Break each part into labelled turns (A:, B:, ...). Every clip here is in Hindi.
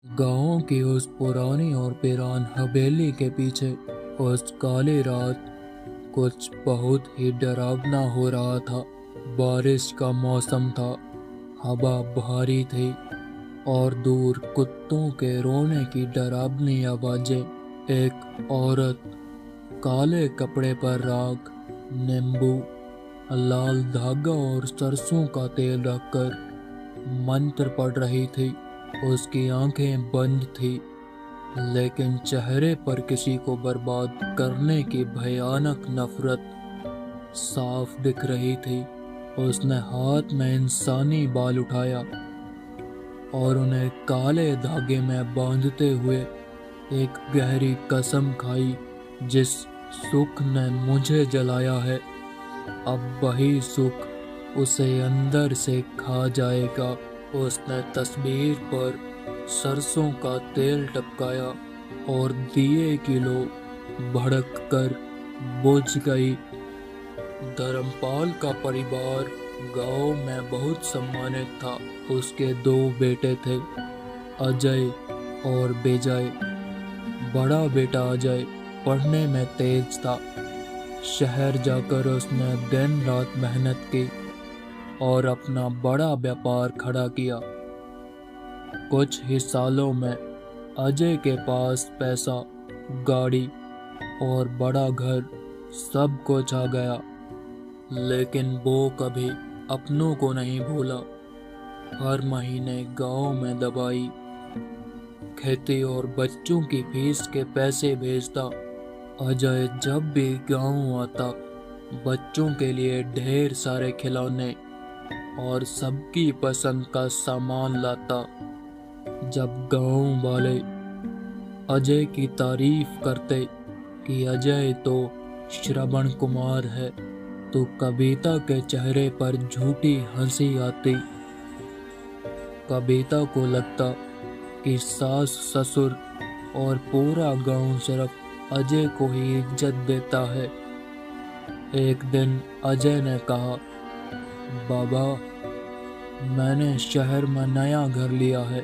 A: गांव की उस पुरानी और वीरान हवेली के पीछे उस काली रात कुछ बहुत ही डरावना हो रहा था। बारिश का मौसम था, हवा भारी थी और दूर कुत्तों के रोने की डरावनी आवाजें। एक औरत काले कपड़े पर राख, नींबू, लाल धागा और सरसों का तेल रखकर मंत्र पढ़ रही थी। उसकी आंखें बंद थी, लेकिन चेहरे पर किसी को बर्बाद करने की भयानक नफरत साफ दिख रही थी। उसने हाथ में इंसानी बाल उठाया और उन्हें काले धागे में बांधते हुए एक गहरी कसम खाई, जिस सुख ने मुझे जलाया है, अब वही सुख उसे अंदर से खा जाएगा। उसने तस्वीर पर सरसों का तेल टपकाया और दिए की लो भड़क कर बुझ गई। धर्मपाल का परिवार गांव में बहुत सम्मानित था। उसके दो बेटे थे, अजय और बेजय। बड़ा बेटा अजय पढ़ने में तेज था। शहर जाकर उसने दिन रात मेहनत की और अपना बड़ा व्यापार खड़ा किया। कुछ ही सालों में अजय के पास पैसा, गाड़ी और बड़ा घर सब कुछ आ गया, लेकिन वो कभी अपनों को नहीं भूला। हर महीने गांव में दवाई, खेती और बच्चों की फीस के पैसे भेजता। अजय जब भी गांव आता, बच्चों के लिए ढेर सारे खिलौने और सबकी पसंद का सामान लाता। जब गांव वाले अजय की तारीफ करते कि अजय तो श्रवण कुमार है, तो कविता के चेहरे पर झूठी हंसी आती। कविता को लगता कि सास ससुर और पूरा गांव सिर्फ अजय को ही इज्जत देता है। एक दिन अजय ने कहा, बाबा, मैंने शहर में नया घर लिया है,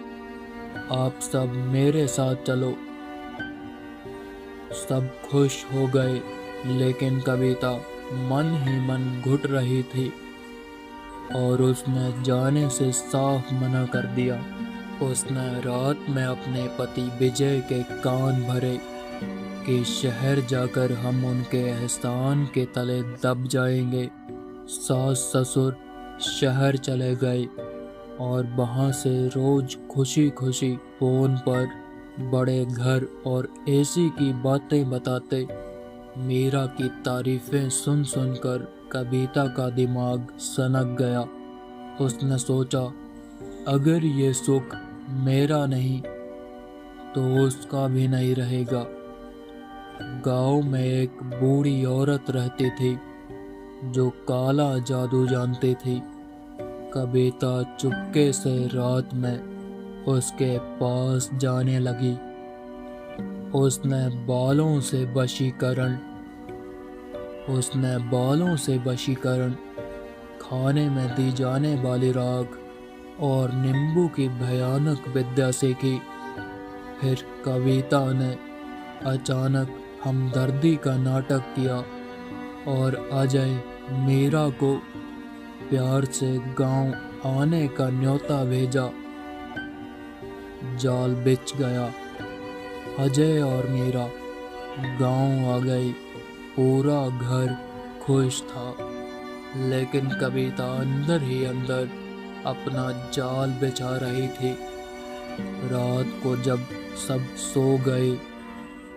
A: आप सब मेरे साथ चलो। सब खुश हो गए, लेकिन कविता मन ही मन घुट रही थी और उसने जाने से साफ मना कर दिया। उसने रात में अपने पति विजय के कान भरे कि शहर जाकर हम उनके एहसान के तले दब जाएंगे। सास ससुर शहर चले गए और वहां से रोज खुशी खुशी फोन पर बड़े घर और एसी की बातें बताते। मीरा की तारीफें सुन सुनकर कविता का दिमाग सनक गया। उसने सोचा, अगर ये सुख मेरा नहीं तो उसका भी नहीं रहेगा। गांव में एक बूढ़ी औरत रहती थी जो काला जादू जानती थी। कविता चुपके से रात में उसके पास जाने लगी। उसने बालों से वशीकरण, खाने में दी जाने वाली राख और नींबू की भयानक विद्या सीखी। फिर कविता ने अचानक हमदर्दी का नाटक किया और अजय मीरा को प्यार से गांव आने का न्योता भेजा। जाल बिछ गया। अजय और मीरा गांव आ गई। पूरा घर खुश था, लेकिन कविता अंदर ही अंदर अपना जाल बिछा रही थी। रात को जब सब सो गए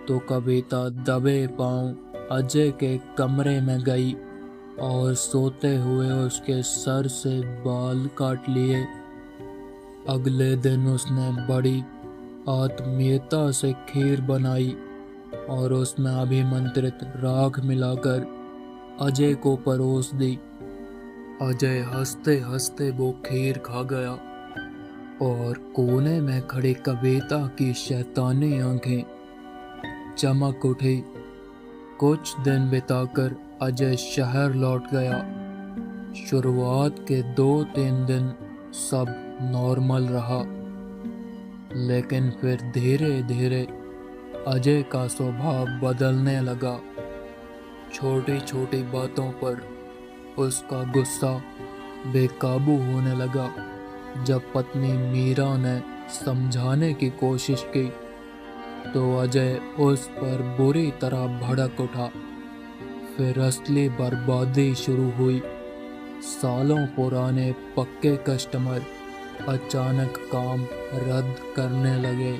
A: तो कविता दबे पांव अजय के कमरे में गई और सोते हुए उसके सर से बाल काट लिए। अगले दिन उसने बड़ी आत्मीयता से खीर बनाई और उसमें अभिमंत्रित राख मिलाकर अजय को परोस दी। अजय हंसते हंसते वो खीर खा गया और कोने में खड़ी कविता की शैतानी आंखें चमक उठी। कुछ दिन बिताकर अजय शहर लौट गया। शुरुआत के 2-3 दिन सब नॉर्मल रहा। लेकिन फिर धीरे धीरे अजय का स्वभाव बदलने लगा। छोटी छोटी बातों पर उसका गुस्सा बेकाबू होने लगा। जब पत्नी मीरा ने समझाने की कोशिश की तो अजय उस पर बुरी तरह भड़क उठा। फिर असली बर्बादी शुरू हुई। सालों पुराने पक्के कस्टमर अचानक काम रद्द करने लगे।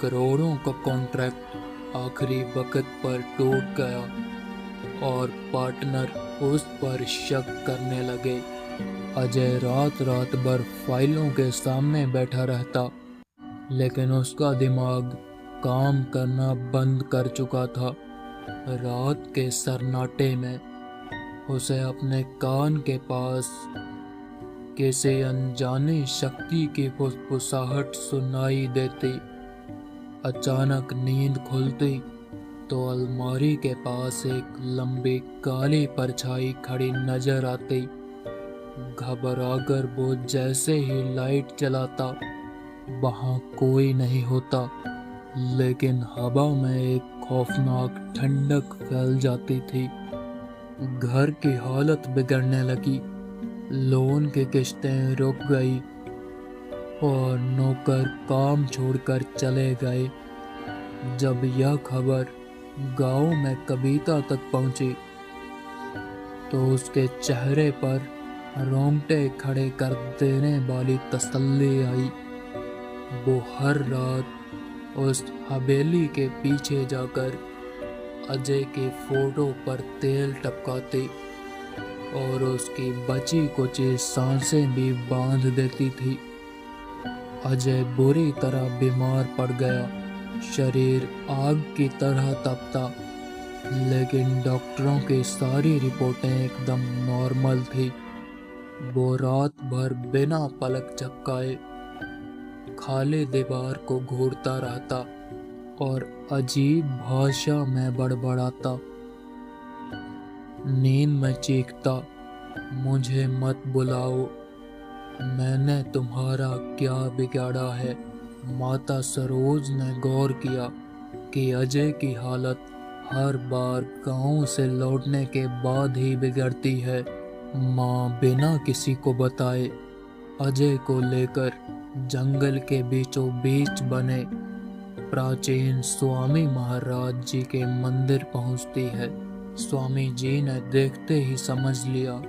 A: करोड़ों का कॉन्ट्रैक्ट आखिरी वक्त पर टूट गया और पार्टनर उस पर शक करने लगे। अजय रात रात भर फाइलों के सामने बैठा रहता, लेकिन उसका दिमाग काम करना बंद कर चुका था। रात के सन्नाटे में उसे अपने कान के पास किसी अनजानी शक्ति की फुसफुसाहट सुनाई देती। अचानक नींद खुलती तो अलमारी के पास एक लंबी काली परछाई खड़ी नजर आती। घबराकर वो जैसे ही लाइट जलाता, वहां कोई नहीं होता, लेकिन हवा में एक खौफनाक ठंडक फैल जाती थी। घर की हालत बिगड़ने लगी। लोन की किश्तें रुक गई और नौकर काम छोड़कर चले गए। जब यह खबर गांव में कविता तक पहुंची तो उसके चेहरे पर रोंगटे खड़े कर देने वाली तसल्ली आई। वो हर रात उस हवेली के पीछे जाकर अजय के फोटो पर तेल टपकाती और उसकी बची कुची सांसें भी बांध देती थी। अजय बुरी तरह बीमार पड़ गया। शरीर आग की तरह तपता, लेकिन डॉक्टरों की सारी रिपोर्टें एकदम नॉर्मल थी। वो रात भर बिना पलक झपकाए खाली दीवार को घूरता रहता और अजीब भाषा में बड़बड़ाता। नींद में चीखता, मुझे मत बुलाओ, मैंने तुम्हारा क्या बिगाड़ा है। माता सरोज ने गौर किया कि अजय की हालत हर बार गांव से लौटने के बाद ही बिगड़ती है। माँ बिना किसी को बताए अजय को लेकर जंगल के बीचों बीच बने प्राचीन स्वामी महाराज जी के मंदिर पहुंचती है। स्वामी जी ने देखते ही समझ लिया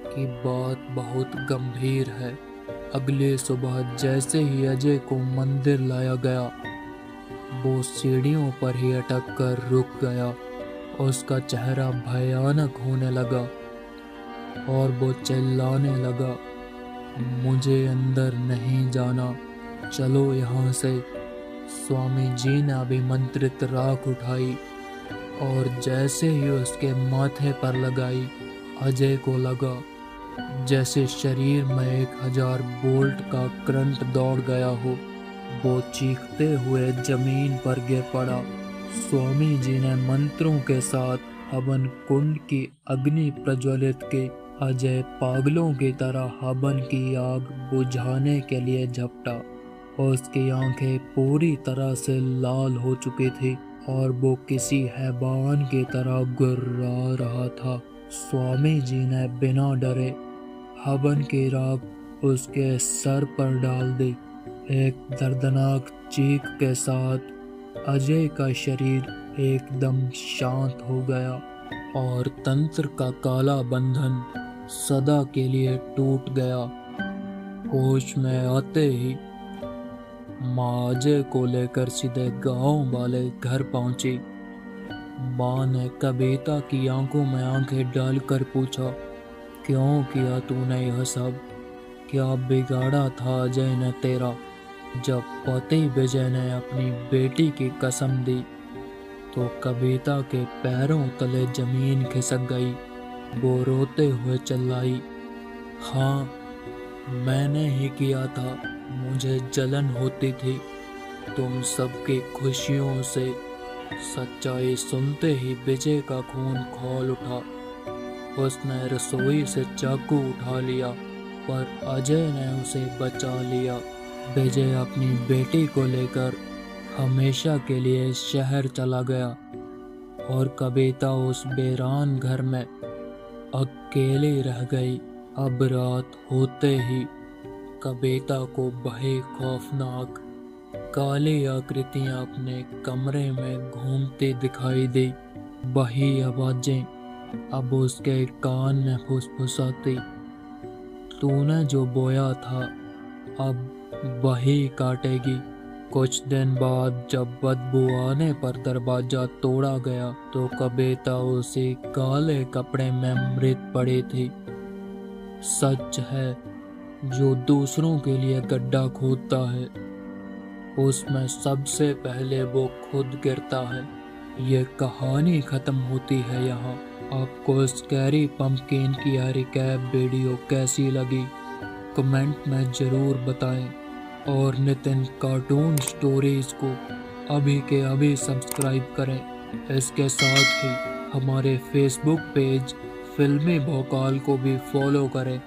A: कि बात बहुत गंभीर है। अगले सुबह जैसे ही अजय को मंदिर लाया गया, वो सीढ़ियों पर ही अटक कर रुक गया। उसका चेहरा भयानक होने लगा और वो चिल्लाने लगा, मुझे अंदर नहीं जाना, चलो यहाँ से। स्वामी जी ने अभिमंत्रित राख उठाई और जैसे ही उसके माथे पर लगाई, अजय को लगा जैसे शरीर में 1000 वोल्ट का करंट दौड़ गया हो। वो चीखते हुए जमीन पर गिर पड़ा। स्वामी जी ने मंत्रों के साथ हवन कुंड की अग्नि प्रज्वलित की। अजय पागलों की तरह हवन की आग बुझाने के लिए झपटा। उसकी आंखें पूरी तरह से लाल हो चुकी थी और वो किसी हैवान की तरह गुर्रा रहा था। स्वामी जी ने बिना डरे हवन की राख उसके सर पर डाल दी। एक दर्दनाक चीख के साथ अजय का शरीर एकदम शांत हो गया और तंत्र का काला बंधन सदा के लिए टूट गया। होश में आते ही माँ अजय को लेकर सीधे गांव वाले घर पहुंची। माँ ने कविता की आंखों में आंखें डालकर पूछा, क्यों किया तूने यह सब? क्या बिगाड़ा था अजय ने तेरा? जब पति विजय ने अपनी बेटी की कसम दी तो कविता के पैरों तले जमीन खिसक गई। वो रोते हुए चिल्लाई, हाँ मैंने ही किया था, मुझे जलन होती थी तुम सबकी खुशियों से। सच्चाई सुनते ही विजय का खून खौल उठा। उसने रसोई से चाकू उठा लिया, पर अजय ने उसे बचा लिया। विजय अपनी बेटी को लेकर हमेशा के लिए शहर चला गया और कविता उस वीरान घर में अकेली रह गई। अब रात होते ही कविता को वही खौफनाक काली आकृतियां अपने कमरे में घूमती दिखाई दी। वही आवाजें अब उसके कान में फुसफुसाती, तूने जो बोया था अब वही काटेगी। कुछ दिन बाद जब बदबू आने पर दरवाजा तोड़ा गया तो कविता उसी काले कपड़े में मृत पड़ी थी। सच है, जो दूसरों के लिए गड्ढा खोदता है उसमें सबसे पहले वो खुद गिरता है। ये कहानी खत्म होती है यहाँ। आपको स्कैरी पंपकिन की रिकैप वीडियो कैसी लगी कमेंट में ज़रूर बताएं और नितिन कार्टून स्टोरीज को अभी के अभी सब्सक्राइब करें। इसके साथ ही हमारे फेसबुक पेज फिल्मी भोकाल को भी फॉलो करें।